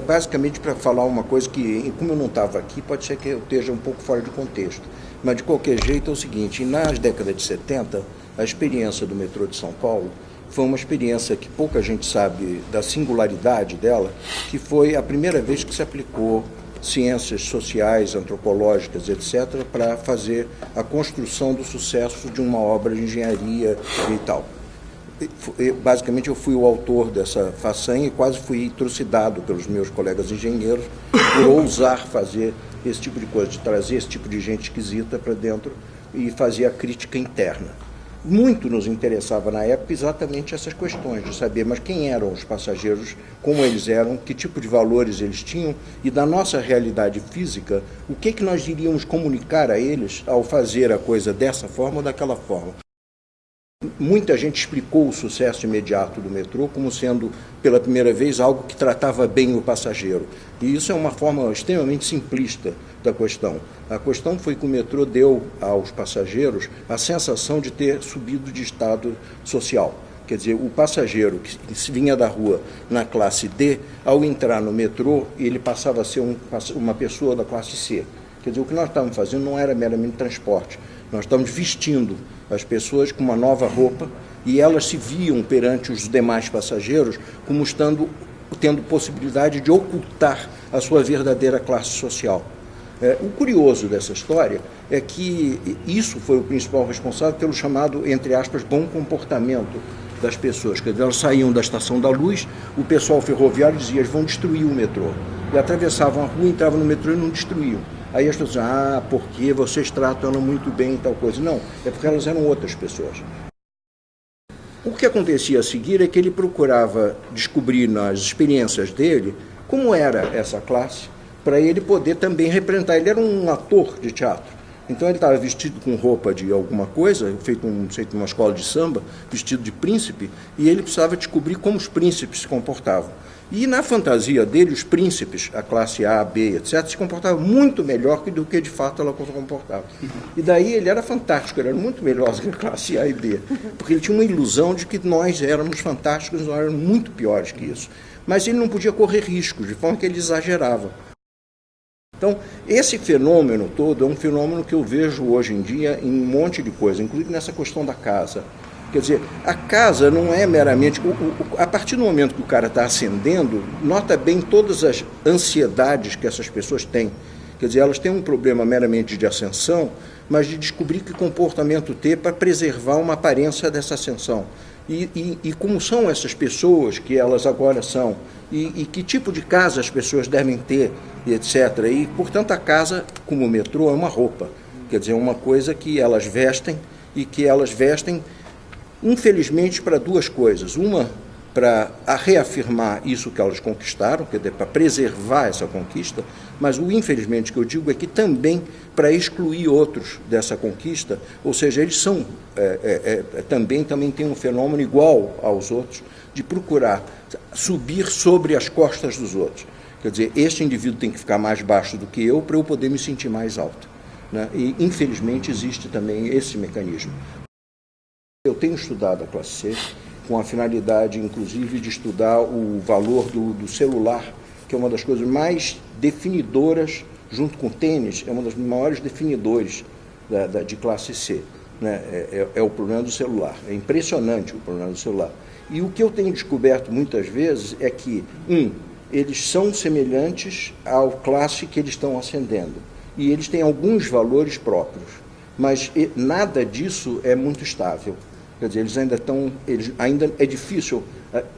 Basicamente, para falar uma coisa que, como eu não estava aqui, pode ser que eu esteja um pouco fora de contexto. Mas, de qualquer jeito, é o seguinte: nas décadas de 70, a experiência do metrô de São Paulo foi uma experiência que pouca gente sabe da singularidade dela, que foi a primeira vez que se aplicou ciências sociais, antropológicas, etc., para fazer a construção do sucesso de uma obra de engenharia e tal. Basicamente, eu fui o autor dessa façanha e quase fui trucidado pelos meus colegas engenheiros por ousar fazer esse tipo de coisa, de trazer esse tipo de gente esquisita para dentro e fazer a crítica interna. Muito nos interessava na época exatamente essas questões, de saber, mas quem eram os passageiros, como eles eram, que tipo de valores eles tinham e da nossa realidade física, o que nós iríamos comunicar a eles ao fazer a coisa dessa forma ou daquela forma. Muita gente explicou o sucesso imediato do metrô como sendo, pela primeira vez, algo que tratava bem o passageiro. E isso é uma forma extremamente simplista da questão. A questão foi que o metrô deu aos passageiros a sensação de ter subido de estado social. Quer dizer, o passageiro que vinha da rua na classe D, ao entrar no metrô, ele passava a ser uma pessoa da classe C. Quer dizer, o que nós estávamos fazendo não era meramente transporte. Nós estamos vestindo as pessoas com uma nova roupa e elas se viam perante os demais passageiros como tendo possibilidade de ocultar a sua verdadeira classe social. O curioso dessa história é que isso foi o principal responsável pelo chamado, entre aspas, bom comportamento das pessoas. Quer dizer, elas saíam da Estação da Luz, o pessoal ferroviário dizia, eles vão destruir o metrô. E atravessavam a rua, entravam no metrô e não destruíam. Aí as pessoas dizem, porque vocês tratam ela muito bem e tal coisa. Não, é porque elas eram outras pessoas. O que acontecia a seguir é que ele procurava descobrir nas experiências dele como era essa classe, para ele poder também representar. Ele era um ator de teatro. Então ele estava vestido com roupa de alguma coisa, feito uma escola de samba, vestido de príncipe, e ele precisava descobrir como os príncipes se comportavam. E na fantasia dele, os príncipes, a classe A, B, etc., se comportavam muito melhor do que de fato ela se comportava. E daí ele era fantástico, ele era muito melhor do que a classe A e B, porque ele tinha uma ilusão de que nós éramos fantásticos, nós éramos muito piores que isso. Mas ele não podia correr riscos, de forma que ele exagerava. Então, esse fenômeno todo é um fenômeno que eu vejo hoje em dia em um monte de coisa, inclusive nessa questão da casa. Quer dizer, a casa não é meramente... A partir do momento que o cara está ascendendo, nota bem todas as ansiedades que essas pessoas têm. Quer dizer, elas têm um problema meramente de ascensão, mas de descobrir que comportamento ter para preservar uma aparência dessa ascensão. E como são essas pessoas que elas agora são, e que tipo de casa as pessoas devem ter, e etc. E, portanto, a casa, como o metrô, é uma roupa. Quer dizer, é uma coisa que elas vestem, e que elas vestem, infelizmente, para duas coisas. Uma, para reafirmar isso que elas conquistaram, quer dizer, para preservar essa conquista, mas o infelizmente que eu digo é que também para excluir outros dessa conquista, ou seja, eles são, também têm um fenômeno igual aos outros, de procurar subir sobre as costas dos outros. Quer dizer, este indivíduo tem que ficar mais baixo do que eu para eu poder me sentir mais alto, né? E, infelizmente, existe também esse mecanismo. Eu tenho estudado a classe C com a finalidade, inclusive, de estudar o valor do celular, que é uma das coisas mais definidoras, junto com o tênis, é uma das maiores definidores de classe C. Né? É o problema do celular. É impressionante o problema do celular. E o que eu tenho descoberto muitas vezes é que, eles são semelhantes à classe que eles estão ascendendo. E eles têm alguns valores próprios. Mas nada disso é muito estável. Quer dizer, ainda é difícil.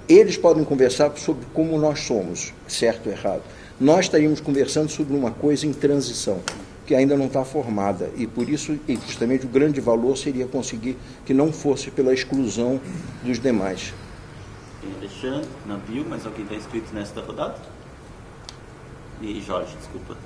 Eles podem conversar sobre como nós somos, certo ou errado. Nós estaríamos conversando sobre uma coisa em transição, que ainda não está formada. E por isso, justamente, o grande valor seria conseguir que não fosse pela exclusão dos demais. Alexandre, Nabil, mas alguém está inscrito nesta rodada? E Jorge, desculpa.